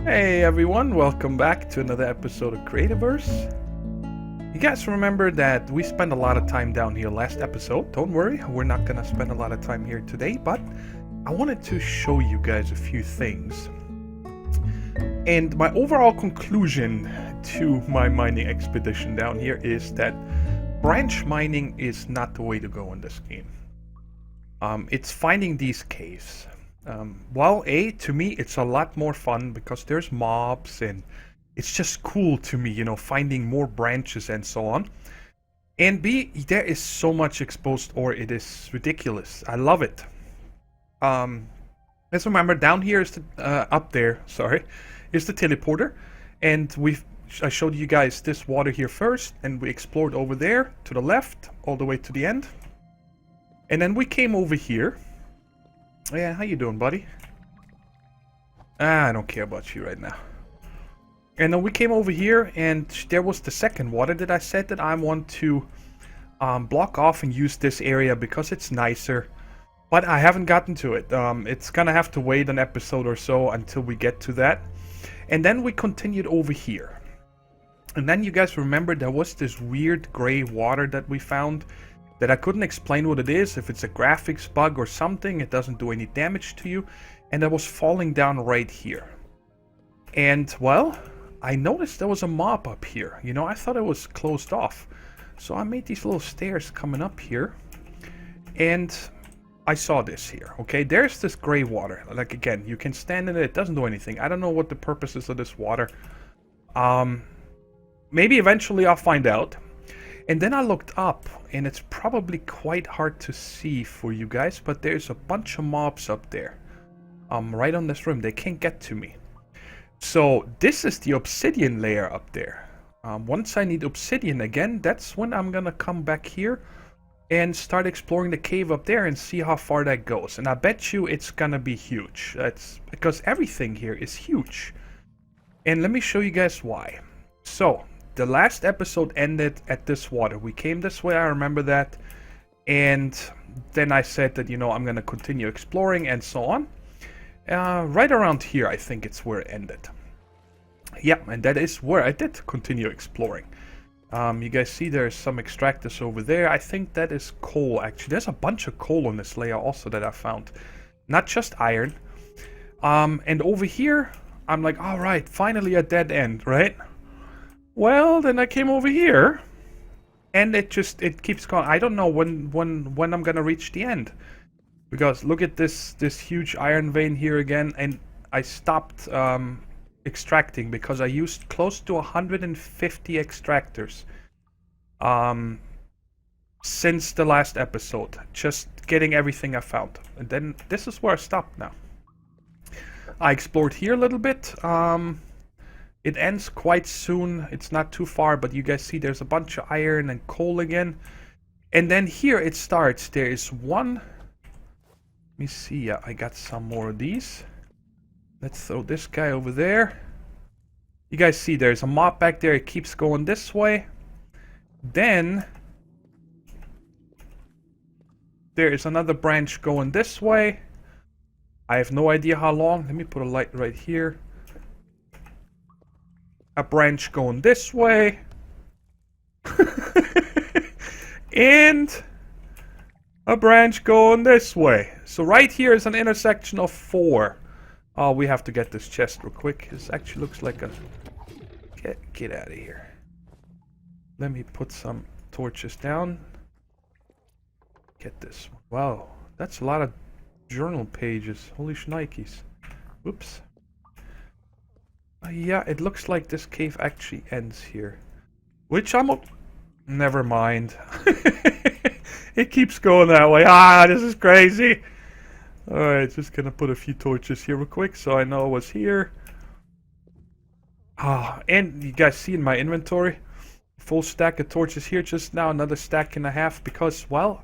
Hey everyone, welcome back to another episode of Creativerse. You guys remember that we spent a lot of time down here last episode. Don't worry, we're not gonna spend a lot of time here today, but I wanted to show you guys a few things. And my overall conclusion to my mining expedition down here is that branch mining is not the way to go in this game. It's finding these caves. To me, it's a lot more fun because there's mobs and it's just cool to me, finding more branches and so on. And B, there is so much exposed ore, it is ridiculous. I love it. Let's remember, down here is up there, is the teleporter. And I showed you guys this water here first, and we explored over there to the left, all the way to the end. And then we came over here. Yeah, how you doing, buddy? I don't care about you right now. And then we came over here, and there was the second water that I said that I want to block off and use this area because it's nicer. But I haven't gotten to it. It's gonna have to wait an episode or so until we get to that. And then we continued over here. And then you guys remember there was this weird gray water that we found that I couldn't explain what it is, if it's a graphics bug or something, it doesn't do any damage to you, and that was falling down right here. And, well, I noticed there was a mob up here. I thought it was closed off. So I made these little stairs coming up here, and I saw this here, okay? There's this gray water. Like, again, you can stand in it, it doesn't do anything. I don't know what the purpose is of this water. Maybe eventually I'll find out. And then I looked up, and it's probably quite hard to see for you guys, but there's a bunch of mobs up there. Right on this rim. They can't get to me. So this is the obsidian layer up there. Once I need obsidian again, that's when I'm gonna come back here and start exploring the cave up there and see how far that goes. And I bet you it's gonna be huge. That's because everything here is huge. And let me show you guys why. So the last episode ended at this water. We came this way, I remember that. And then I said that, I'm going to continue exploring and so on. Right around here, I think it's where it ended. Yeah, and that is where I did continue exploring. You guys see there's some extractors over there. I think that is coal, actually. There's a bunch of coal on this layer also that I found. Not just iron. And over here, I'm like, all right, finally a dead end, right? Well, then I came over here, and it keeps going. I don't know when I'm gonna reach the end, because look at this huge iron vein here again, and I stopped extracting because I used close to 150 extractors since the last episode, just getting everything I found. And then this is where I stopped now. I explored here a little bit. It ends quite soon. It's not too far, but you guys see there's a bunch of iron and coal again. And then here it starts. There is one. Let me see. Yeah, I got some more of these. Let's throw this guy over there. You guys see there's a mob back there. It keeps going this way. Then there is another branch going this way. I have no idea how long. Let me put a light right here. A branch going this way. And a branch going this way. So right here is an intersection of 4. Oh, we have to get this chest real quick. This actually looks like a... Get out of here. Let me put some torches down. Get this one. Wow, that's a lot of journal pages. Holy shnikes. Whoops. Yeah, it looks like this cave actually ends here. Which never mind. It keeps going that way. This is crazy. Alright, just gonna put a few torches here real quick so I know what's here. And you guys see in my inventory, full stack of torches here just now, another stack and a half, because, well,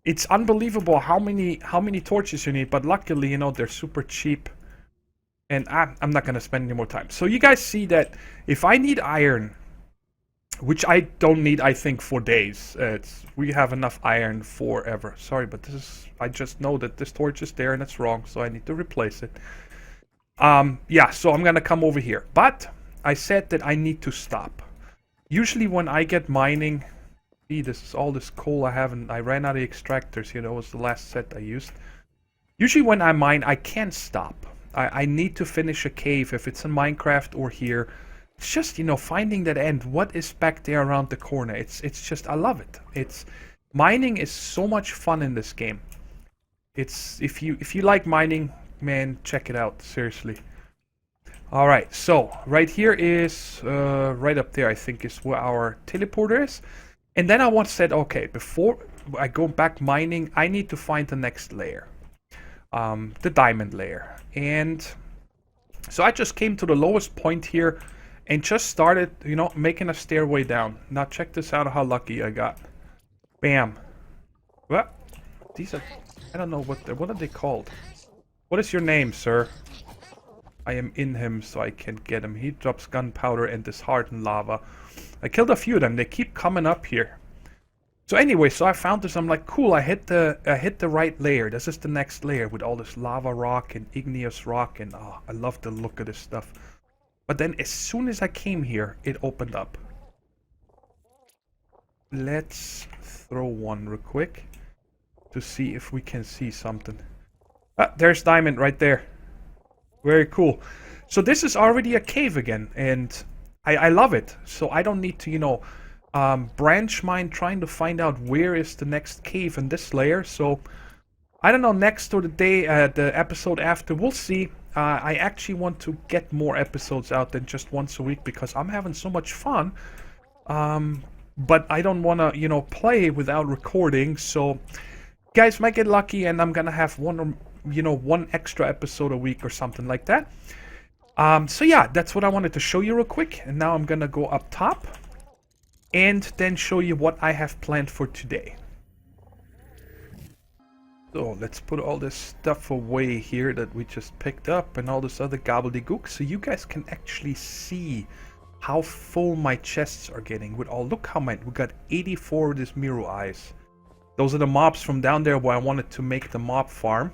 it's unbelievable how many torches you need, but luckily, they're super cheap. And I'm not going to spend any more time. So you guys see that if I need iron, which I don't need, I think, for days. We have enough iron forever. Sorry, but I just know that this torch is there and it's wrong, so I need to replace it. Yeah, so I'm gonna come over here. But I said that I need to stop. Usually when I get mining... See, this is all this coal I haven't... I ran out of extractors here. That was the last set I used. Usually when I mine, I can't stop. I need to finish a cave if it's in Minecraft or here. It's just, you know, finding that end. What is back there around the corner? It's just, I love it. It's... Mining is so much fun in this game. It's... If you like mining, man, check it out. Seriously. Alright, so right here is, right up there I think is where our teleporter is. And then I once said, okay, before I go back mining, I need to find the next layer. The diamond layer. And so I just came to the lowest point here and just started, you know, making a stairway down. Now check this out, how lucky I got. Bam. What? These are, I don't know what are they called? What is your name, sir? I am in him, so I can't get him. He drops gunpowder and this hardened lava. I killed a few of them. They keep coming up here. So anyway, so I found this. I'm like, cool. I hit the right layer. This is the next layer with all this lava rock and igneous rock, and oh, I love the look of this stuff. But then as soon as I came here, it opened up. Let's throw one real quick to see if we can see something. Ah, there's diamond right there. Very cool. So this is already a cave again, and I love it. So I don't need to, you know, branch mine trying to find out where is the next cave in this layer. So I don't know, next or the day, the episode after, we'll see. I actually want to get more episodes out than just once a week because I'm having so much fun. But I don't want to, you know, play without recording. So guys might get lucky and I'm gonna have one extra episode a week or something like that. So yeah, that's what I wanted to show you real quick. And now I'm gonna go up top and then show you what I have planned for today. So let's put all this stuff away here that we just picked up and all this other gobbledygook so you guys can actually see how full my chests are getting with all... Look how many... We got 84 of these Miru eyes. Those are the mobs from down there where I wanted to make the mob farm.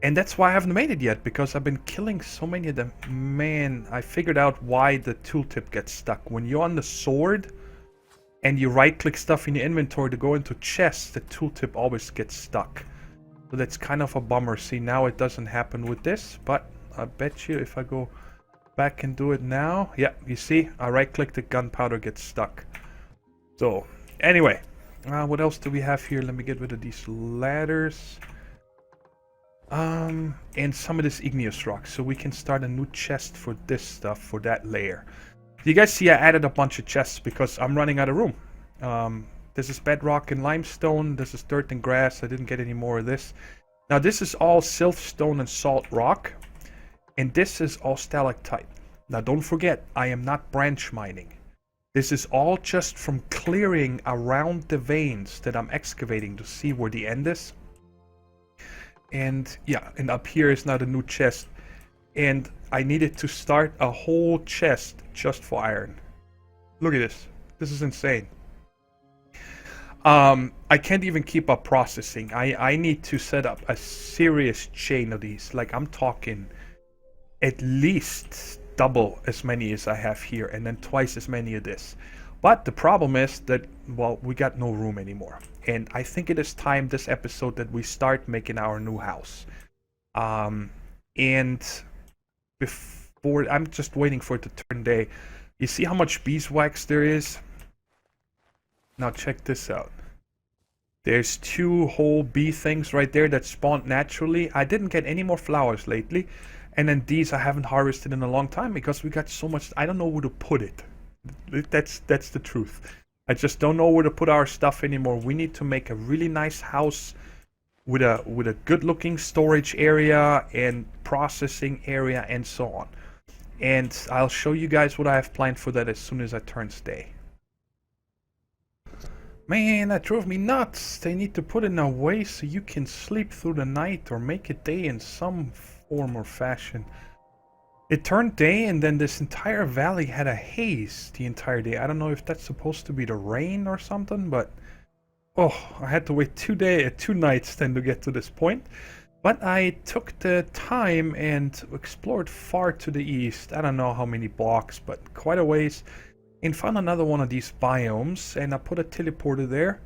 And that's why I haven't made it yet, because I've been killing so many of them. Man, I figured out why the tooltip gets stuck. When you're on the sword and you right-click stuff in your inventory to go into chests, the tooltip always gets stuck. So that's kind of a bummer. See, now it doesn't happen with this, but I bet you if I go back and do it now... Yeah, you see, I right-click, the gunpowder gets stuck. So, anyway, what else do we have here? Let me get rid of these ladders. And some of this igneous rock, so we can start a new chest for this stuff, for that layer. You guys see I added a bunch of chests because I'm running out of room. This is bedrock and limestone, this is dirt and grass, I didn't get any more of this. Now this is all siltstone and salt rock, and this is all stalactite. Now don't forget, I am not branch mining. This is all just from clearing around the veins that I'm excavating to see where the end is. And yeah, and up here is now the new chest. And I needed to start a whole chest just for iron. Look at this. This is insane. I can't even keep up processing. I need to set up a serious chain of these. Like, I'm talking at least double as many as I have here, and then twice as many of this. But the problem is that, well, we got no room anymore. And I think it is time this episode that we start making our new house. And before, I'm just waiting for it to turn day. You see how much beeswax there is? Now check this out. There's 2 whole bee things right there that spawned naturally. I didn't get any more flowers lately. And then these I haven't harvested in a long time because we got so much, I don't know where to put it. That's the truth. I just don't know where to put our stuff anymore. We need to make a really nice house with a good looking storage area and processing area and so on. And I'll show you guys what I have planned for that as soon as I turn day. Man, that drove me nuts. They need to put it in a way so you can sleep through the night or make it day in some form or fashion. It turned day and then this entire valley had a haze the entire day. I don't know if that's supposed to be the rain or something, but oh, I had to wait 2 nights then to get to this point. But I took the time and explored far to the east. I don't know how many blocks, but quite a ways. And found another one of these biomes. And I put a teleporter there.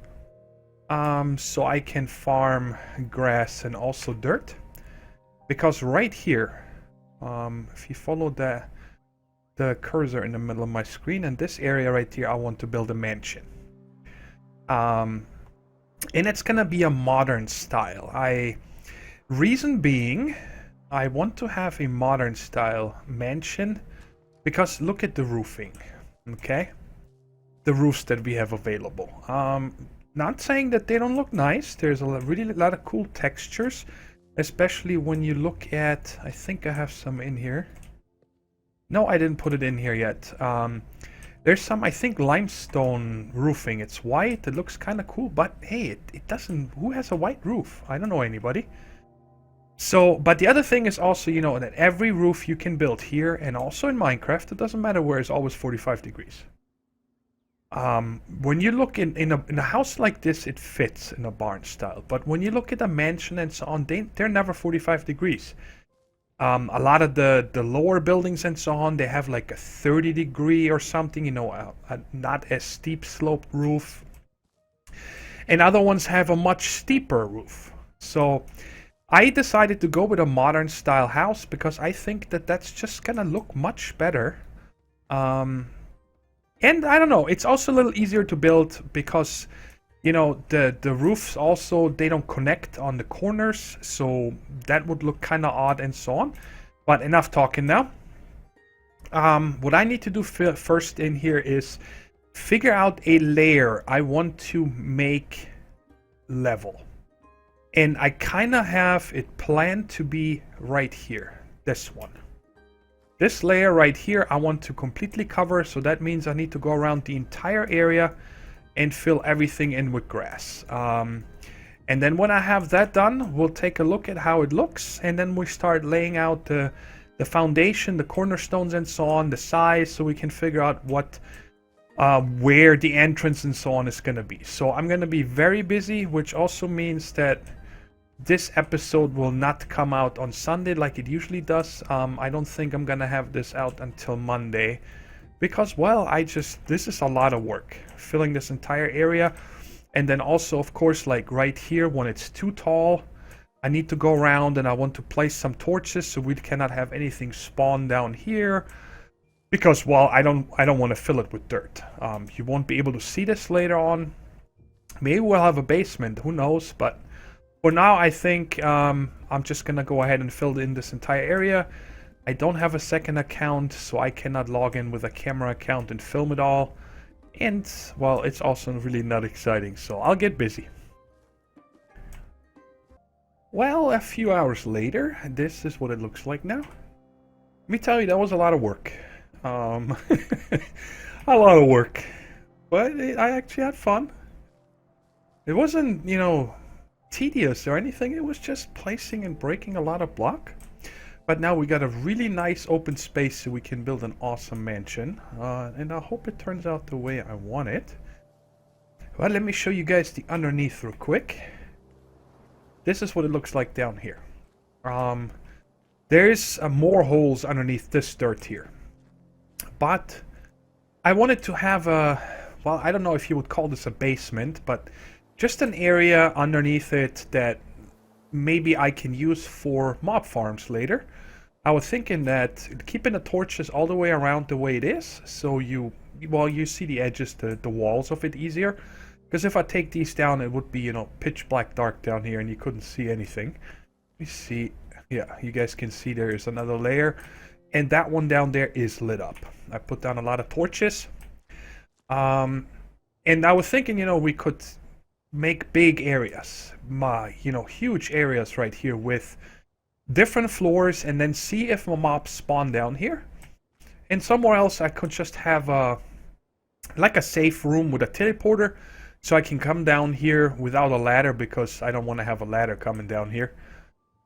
So I can farm grass and also dirt. Because right here, if you follow the cursor in the middle of my screen, and this area right here, I want to build a mansion. And it's gonna be a modern style. Reason being, I want to have a modern style mansion because look at the roofing, okay? The roofs that we have available. Not saying that they don't look nice. There's really a lot of cool textures, especially when you look at, I think I have some in here. No, I didn't put it in here yet. There's some, I think, limestone roofing. It's white. It looks kind of cool, but hey, it doesn't... Who has a white roof? I don't know anybody. So, but the other thing is also, you know, that every roof you can build here and also in Minecraft, it doesn't matter where, it's always 45 degrees. When you look in a house like this, it fits in a barn style. But when you look at a mansion and so on, they're never 45 degrees. A lot of the lower buildings and so on, they have like a 30 degree or something, you know, a not as steep sloped roof. And other ones have a much steeper roof. So I decided to go with a modern style house because I think that that's just gonna look much better. And I don't know, it's also a little easier to build because, you know, the roofs also, they don't connect on the corners, so that would look kind of odd and so on. But enough talking now. What I need to do first in here is figure out a layer I want to make level. And I kind of have it planned to be right here, this one. This layer right here, I want to completely cover, so that means I need to go around the entire area and fill everything in with grass. And then when I have that done, we'll take a look at how it looks, and then we start laying out the foundation, the cornerstones and so on, the size, so we can figure out what, where the entrance and so on is going to be. So I'm going to be very busy, which also means that this episode will not come out on Sunday like it usually does. I don't think I'm gonna have this out until Monday because, well, this is a lot of work filling this entire area. And then also, of course, like right here, when it's too tall, I need to go around and I want to place some torches so we cannot have anything spawn down here because, well, I don't want to fill it with dirt. You won't be able to see this later on. Maybe we'll have a basement, who knows, but for now, I think I'm just going to go ahead and fill in this entire area. I don't have a second account, so I cannot log in with a camera account and film it all. And, well, it's also really not exciting, so I'll get busy. Well, a few hours later, this is what it looks like now. Let me tell you, that was a lot of work. A lot of work. But I actually had fun. It wasn't, you know, tedious or anything. It was just placing and breaking a lot of block. But now we got a really nice open space so we can build an awesome mansion. And I hope it turns out the way I want it. Well, let me show you guys the underneath real quick. This is what it looks like down here. There's more holes underneath this dirt here. But I wanted to have a, well, I don't know if you would call this a basement, but just an area underneath it that maybe I can use for mob farms later. I was thinking that keeping the torches all the way around the way it is, so you see the edges, the walls of it easier. Because if I take these down, it would be, you know, pitch black dark down here and you couldn't see anything. Let me see. Yeah, you guys can see there is another layer. And that one down there is lit up. I put down a lot of torches. And I was thinking, you know, we could make big areas, you know, huge areas right here with different floors, and then see if mobs spawn down here. And somewhere else I could just have like a safe room with a teleporter, so I can come down here without a ladder because I don't want to have a ladder coming down here.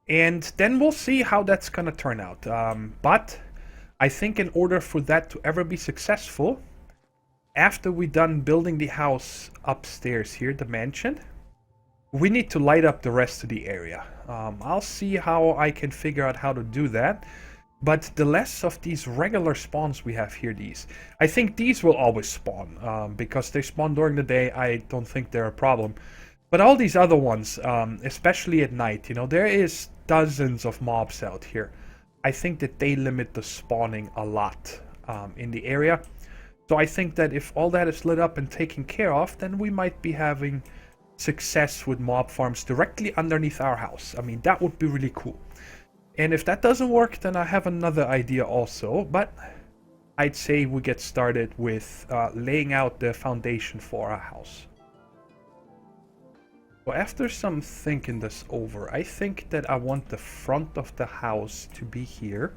And then we'll see how that's gonna turn out. But I think in order for that to ever be successful, after we're done building the house upstairs here, the mansion, we need to light up the rest of the area. I'll see how I can figure out how to do that. But the less of these regular spawns we have here, I think these will always spawn, because they spawn during the day. I don't think they're a problem. But all these other ones, especially at night, you know, there is dozens of mobs out here. I think that they limit the spawning a lot in the area. So I think that if all that is lit up and taken care of, then we might be having success with mob farms directly underneath our house. I mean, that would be really cool. And if that doesn't work, then I have another idea also, but I'd say we get started with laying out the foundation for our house. So after some thinking this over, I think that I want the front of the house to be here.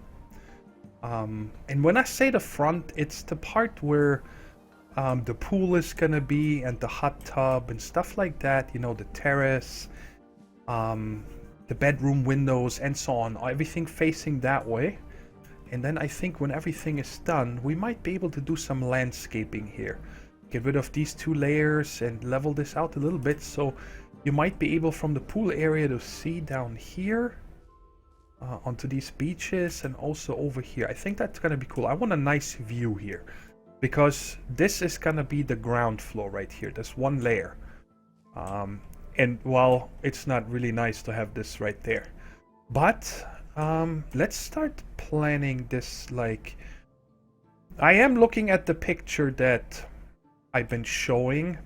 And when I say the front, it's the part where the pool is gonna be, and the hot tub and stuff like that, you know, the terrace, the bedroom windows and so on, everything facing that way. And then I think when everything is done, we might be able to do some landscaping here. Get rid of these two layers and level this out a little bit, so you might be able from the pool area to see down here onto these beaches and also over here. I think that's gonna be cool. I want a nice view here because this is gonna be the ground floor right here. There's one layer. And well, it's not really nice to have this right there. But let's start planning this. Like, I am looking at the picture that I've been showing.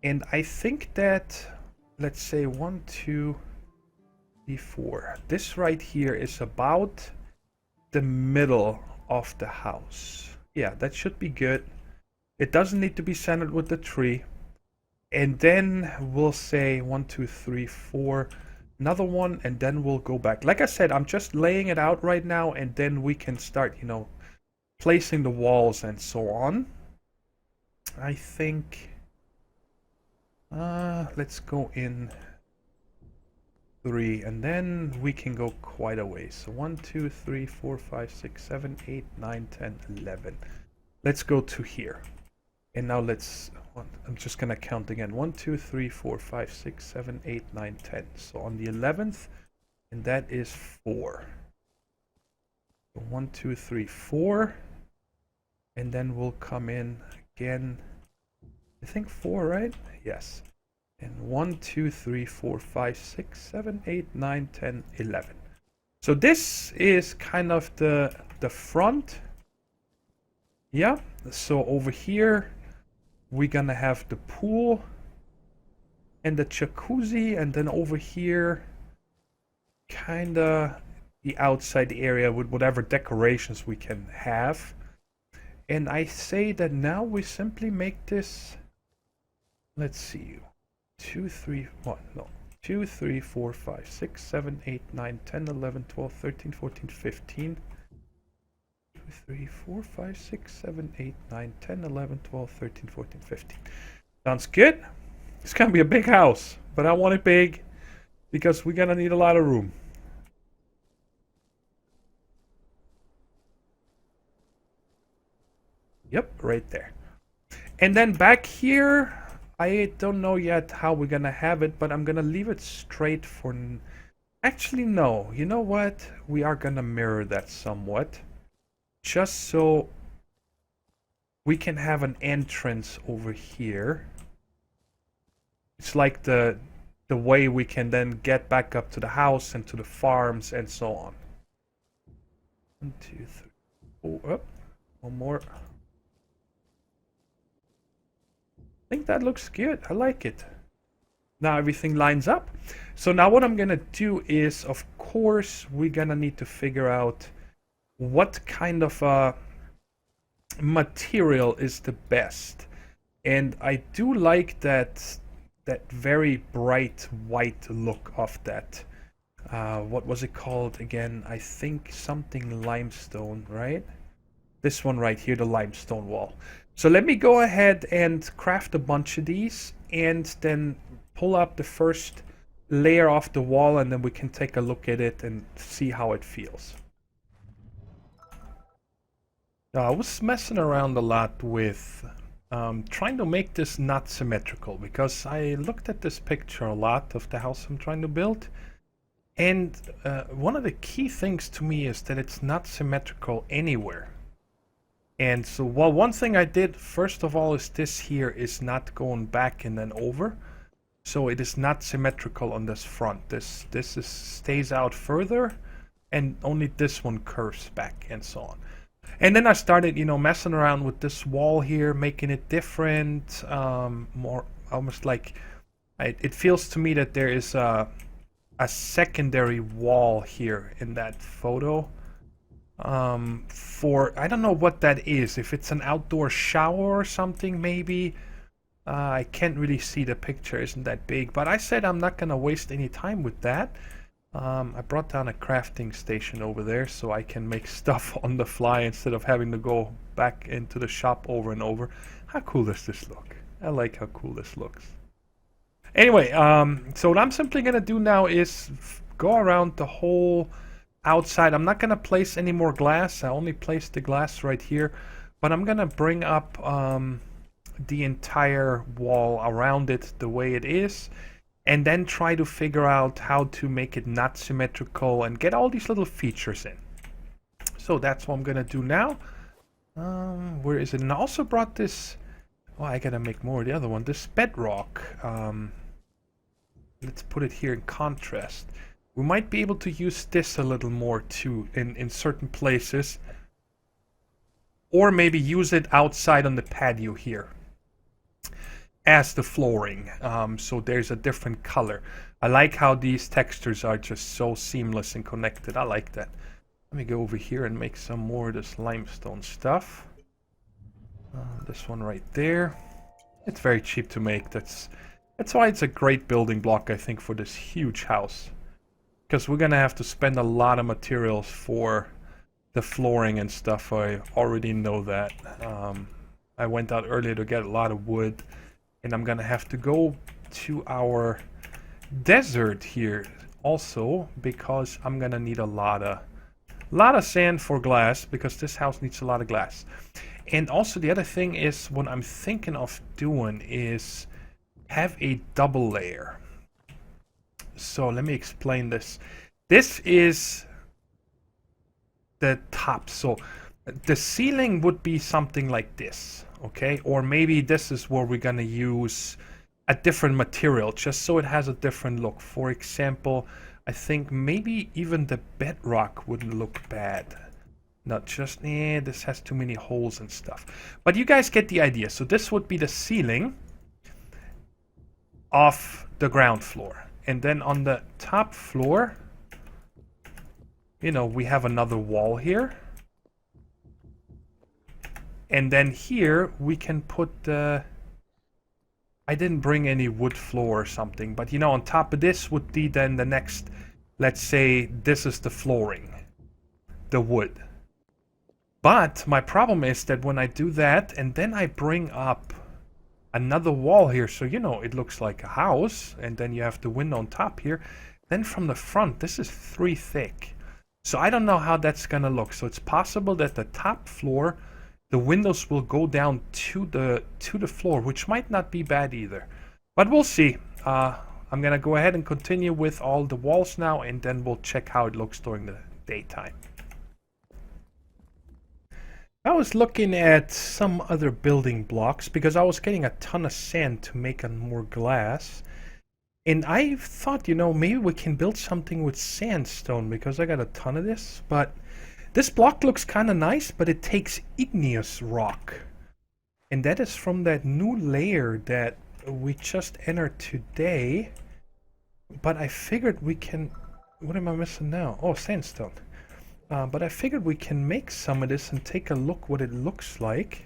And I think that, let's say 1, 2, 3, 4. This right here is about the middle of the house. Yeah, that should be good. It doesn't need to be centered with the tree. And then we'll say 1, 2, 3, 4, another one, and then we'll go back. Like I said, I'm just laying it out right now, and then we can start, you know, placing the walls and so on. I think, let's go in 3, and then we can go quite a way. So 1, 2, 3, 4, 5, 6, 7, 8, 9, 10, 11. Let's go to here. And now let's, I'm just going to count again. 1, 2, 3, 4, 5, 6, 7, 8, 9, 10. So on the 11th, and that is 4. So 1, 2, 3, 4. And then we'll come in again. I think 4, right? Yes. And 1, 2, 3, 4, 5, 6, 7, 8, 9, 10, 11. So this is kind of the front. Yeah. So over here, we're gonna have the pool and the jacuzzi, and then over here kinda the outside area with whatever decorations we can have. And I say that now we simply make this, let's see, 2, 3, 1, no, 2, 3, 4, 5, 6, 7, 8, 9, 10, 11, 12, 13, 14, 15. 2, 3, 4, 5, 6, 7, 8, 9, 10, 11, 12, 13, 14, 15. Sounds good. It's gonna be a big house, but I want it big because we're gonna need a lot of room. Yep, right there. And then back here, I don't know yet how we're gonna have it, but I'm gonna leave it straight for... Actually, no. You know what? We are gonna mirror that somewhat. Just so we can have an entrance over here. It's like the way we can then get back up to the house and to the farms and so on. 1, 2, 3, 4. Oh, one more. I think that looks good. I like it. Now everything lines up. So now what I'm gonna do is, of course, we're gonna need to figure out what kind of material is the best. And I do like that very bright white look of that. What was it called again? I think something limestone, right? This one right here, the limestone wall. So let me go ahead and craft a bunch of these and then pull up the first layer of the wall, and then we can take a look at it and see how it feels. I was messing around a lot with trying to make this not symmetrical, because I looked at this picture a lot of the house I'm trying to build, And one of the key things to me is that it's not symmetrical anywhere. And so, well, one thing I did first of all is this here is not going back and then over. So it is not symmetrical on this front. This stays out further, and only this one curves back and so on. And then I started, you know, messing around with this wall here, making it different, more almost like it feels to me that there is a secondary wall here in that photo. For I don't know what that is. If it's an outdoor shower or something, maybe. I can't really see, the picture isn't that big, but I said I'm not gonna waste any time with that. I brought down a crafting station over there so I can make stuff on the fly instead of having to go back into the shop over and over. How cool does this look? I like how cool this looks. Anyway, so what I'm simply gonna do now is go around the whole outside. I'm not gonna place any more glass. I only placed the glass right here, but I'm gonna bring up the entire wall around it the way it is, and then try to figure out how to make it not symmetrical and get all these little features in. So that's what I'm gonna do now. Where is it? And I also brought this. Oh, I gotta make more of the other one. This bedrock. Let's put it here in contrast. We might be able to use this a little more too in certain places, or maybe use it outside on the patio here as the flooring, so there's a different color. I like how these textures are just so seamless and connected. I like that. Let me go over here and make some more of this limestone stuff. This one right there. It's very cheap to make. That's why it's a great building block, I think, for this huge house. Because we're gonna have to spend a lot of materials for the flooring and stuff. I already know that. I went out earlier to get a lot of wood. And I'm gonna have to go to our desert here also, because I'm gonna need a lot of sand for glass, because this house needs a lot of glass. And also the other thing is, what I'm thinking of doing is have a double layer. So let me explain this. This is the top. So the ceiling would be something like this. Okay, or maybe this is where we're gonna use a different material just so it has a different look. For example, I think maybe even the bedrock wouldn't look bad. Not just, this has too many holes and stuff. But you guys get the idea. So this would be the ceiling of the ground floor. And then on the top floor, you know, we have another wall here. And then here we can put the... I didn't bring any wood floor or something, but you know, on top of this would be then the next, let's say this is the flooring, the wood. But my problem is that when I do that and then I bring up another wall here, so you know, it looks like a house, and then you have the window on top here, then from the front, this is 3 thick. So I don't know how that's gonna look. So it's possible that the top floor, the windows will go down to the floor, which might not be bad either. But we'll see. I'm gonna go ahead and continue with all the walls now, and then we'll check how it looks during the daytime. I was looking at some other building blocks because I was getting a ton of sand to make more glass. And I thought, you know, maybe we can build something with sandstone because I got a ton of this. But this block looks kind of nice, but it takes igneous rock. And that is from that new layer that we just entered today. But I figured we can... What am I missing now? Oh, sandstone. But I figured we can make some of this and take a look what it looks like.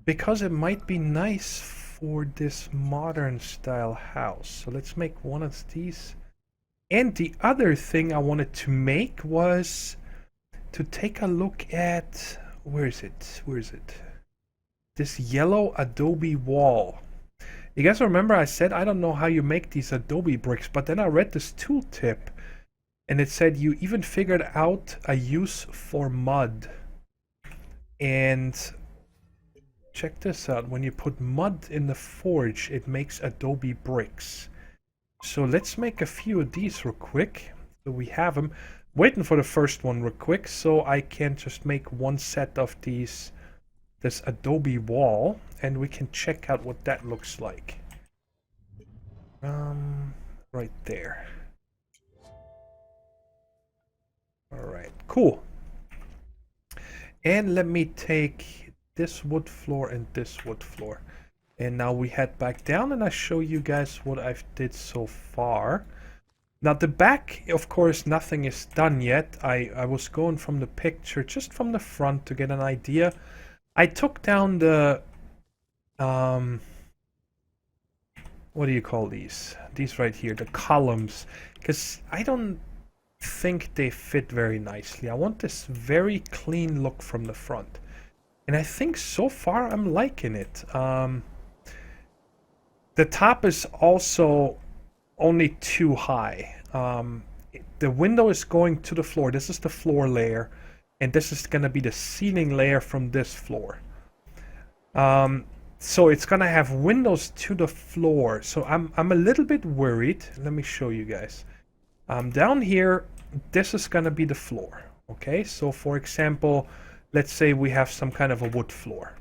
Because it might be nice for this modern style house. So let's make one of these. And the other thing I wanted to make was to take a look at, where is it? This yellow adobe wall. You guys remember I said I don't know how you make these adobe bricks, but then I read this tooltip and it said you even figured out a use for mud. And check this out, when you put mud in the forge, it makes adobe bricks. So let's make a few of these real quick. So we have them. Waiting for the first one real quick so I can just make one set of these, this adobe wall, and we can check out what that looks like. Right there. Alright, cool. And let me take this wood floor and this wood floor. And now we head back down and I show you guys what I've did so far. Now the back, of course, nothing is done yet. I was going from the picture, just from the front to get an idea. I took down the, what do you call these? These right here, the columns, because I don't think they fit very nicely. I want this very clean look from the front. And I think so far I'm liking it. The top is also only too high. The window is going to the floor. This is the floor layer, and this is going to be the ceiling layer from this floor. So it's going to have windows to the floor. So I'm a little bit worried. Let me show you guys. Down here, this is going to be the floor. Okay, so for example, let's say we have some kind of a wood floor.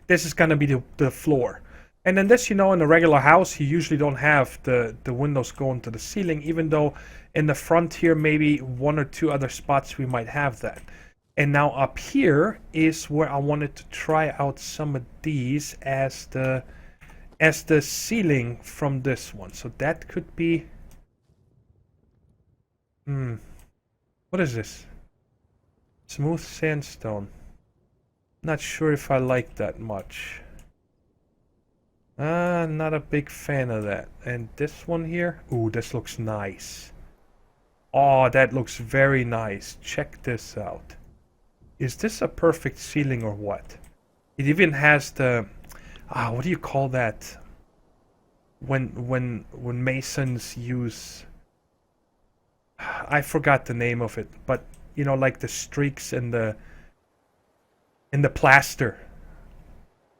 This is going to be the floor. And then this, you know, in a regular house, you usually don't have the windows going to the ceiling, even though in the front here, maybe one or two other spots we might have that. And now up here is where I wanted to try out some of these as the ceiling from this one. So that could be... What is this? Smooth sandstone. Not sure if I like that much. Not a big fan of that. And this one here? Ooh, this looks nice. Oh, that looks very nice. Check this out. Is this a perfect ceiling or what? It even has the... what do you call that? When masons use... I forgot the name of it, but you know, like the streaks in the plaster.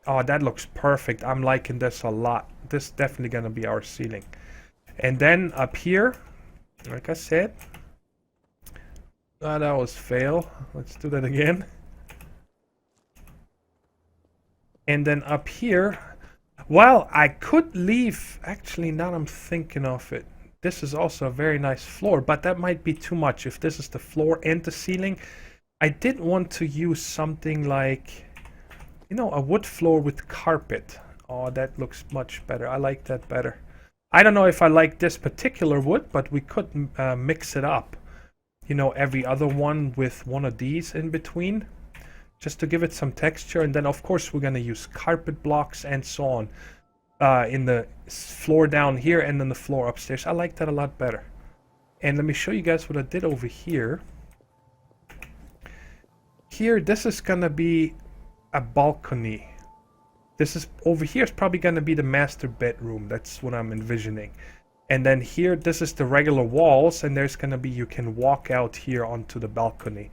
Oh, that looks perfect. I'm liking this a lot. This is definitely gonna be our ceiling. And then up here, like I said, that was fail. Let's do that again. And then up here, well, I could leave, actually now I'm thinking of it. This is also a very nice floor, but that might be too much if this is the floor and the ceiling. I did want to use something like, you know, a wood floor with carpet. Oh, that looks much better. I like that better. I don't know if I like this particular wood, but we could mix it up. You know, every other one with one of these in between, just to give it some texture. And then, of course, we're going to use carpet blocks and so on. In the floor down here and then the floor upstairs. I like that a lot better. And let me show you guys what I did over here. Here, this is gonna be a balcony. This is over here is probably gonna be the master bedroom. That's what I'm envisioning. And then here, this is the regular walls, and there's gonna be, you can walk out here onto the balcony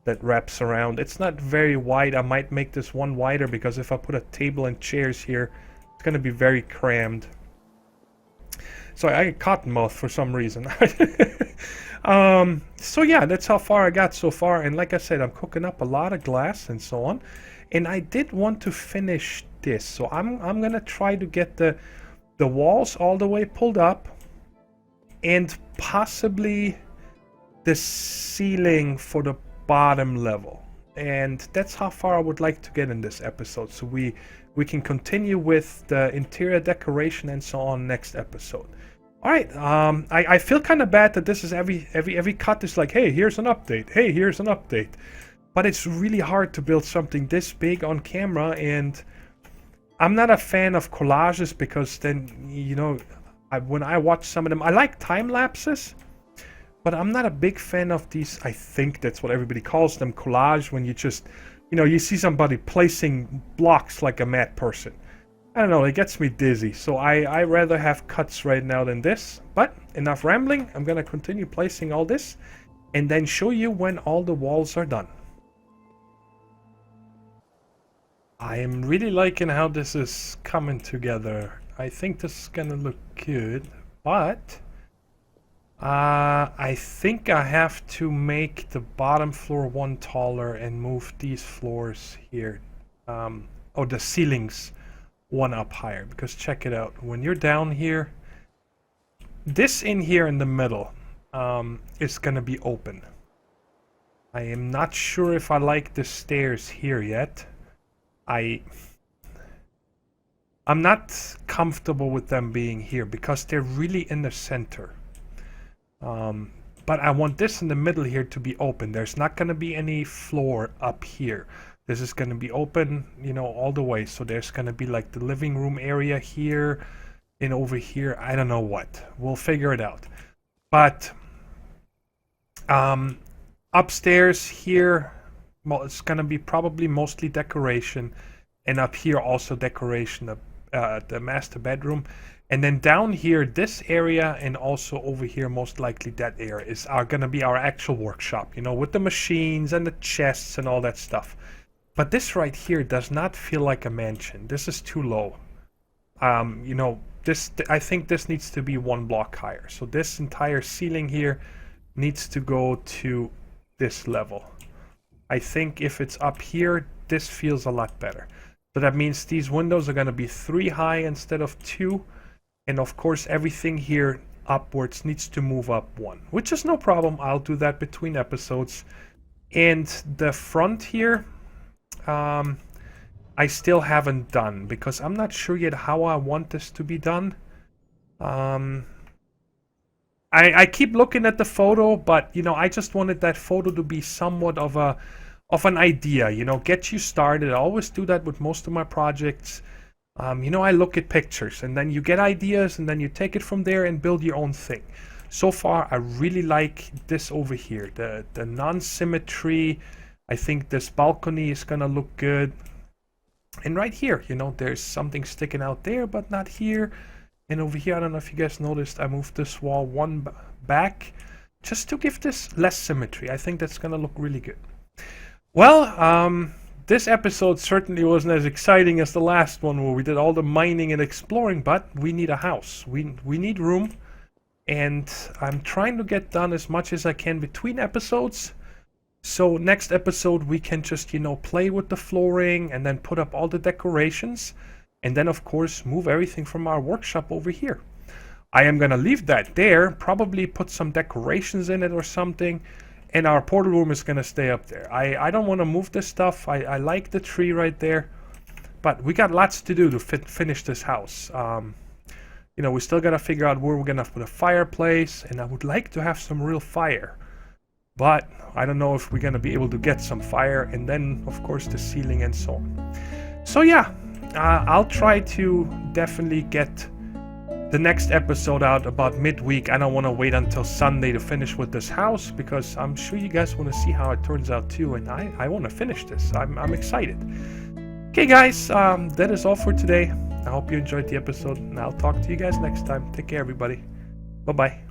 that wraps around. It's not very wide. I might make this one wider because if I put a table and chairs here, it's going to be very crammed. So I get cottonmouth for some reason. So yeah, that's how far I got so far. And like I said, I'm cooking up a lot of glass and so on. And I did want to finish this. So I'm going to try to get the walls all the way pulled up. And possibly the ceiling for the bottom level. And that's how far I would like to get in this episode. So we can continue with the interior decoration and so on next episode. All right, I feel kind of bad that this is every cut is like, hey, here's an update. Hey, here's an update. But it's really hard to build something this big on camera, and I'm not a fan of collages because then, you know, when I watch some of them, I like time lapses, but I'm not a big fan of these. I think that's what everybody calls them, collage, when you just, you know, you see somebody placing blocks like a mad person. I don't know, it gets me dizzy. So I rather have cuts right now than this. But enough rambling. I'm going to continue placing all this and then show you when all the walls are done. I am really liking how this is coming together. I think this is gonna look good, but I think I have to make the bottom floor one taller and move these floors here, or the ceilings one up higher, because check it out. When you're down here, this in here in the middle is gonna be open. I am not sure if I like the stairs here yet. I'm not comfortable with them being here because they're really in the center. But I want this in the middle here to be open. There's not going to be any floor up here. This is going to be open, you know, all the way. So there's going to be like the living room area here and over here. I don't know what. We'll figure it out. But upstairs here, well, it's going to be probably mostly decoration. And up here also decoration of the master bedroom. And then down here, this area, and also over here, most likely that area are going to be our actual workshop, you know, with the machines and the chests and all that stuff. But this right here does not feel like a mansion. This is too low. You know, I think this needs to be one block higher. So this entire ceiling here needs to go to this level. I think if it's up here, this feels a lot better. So that means these windows are going to be 3 high instead of 2. And of course, everything here upwards needs to move up 1, which is no problem. I'll do that between episodes. And the front here, I still haven't done because I'm not sure yet how I want this to be done. I keep looking at the photo, but you know, I just wanted that photo to be somewhat of an idea, you know, get you started. I always do that with most of my projects. You know, I look at pictures and then you get ideas and then you take it from there and build your own thing. So far, I really like this over here, the non-symmetry. I think this balcony is gonna look good. And right here, you know, there's something sticking out there, but not here. And over here, I don't know if you guys noticed, I moved this wall one back just to give this less symmetry. I think that's gonna look really good. Well, this episode certainly wasn't as exciting as the last one where we did all the mining and exploring, but we need a house. We need room, and I'm trying to get done as much as I can between episodes. So next episode we can just, you know, play with the flooring and then put up all the decorations, and then of course move everything from our workshop over here. I am gonna leave that there, probably put some decorations in it or something. And our portal room is going to stay up there. I don't want to move this stuff. I like the tree right there. But we got lots to do to finish this house. You know, we still got to figure out where we're going to put a fireplace. And I would like to have some real fire. But I don't know if we're going to be able to get some fire. And then, of course, the ceiling and so on. So, yeah. I'll try to definitely get the next episode out about midweek. I don't want to wait until Sunday to finish with this house because I'm sure you guys want to see how it turns out too, and I want to finish this. I'm excited. Okay guys, that is all for today. I hope you enjoyed the episode, and I'll talk to you guys next time. Take care everybody. Bye bye.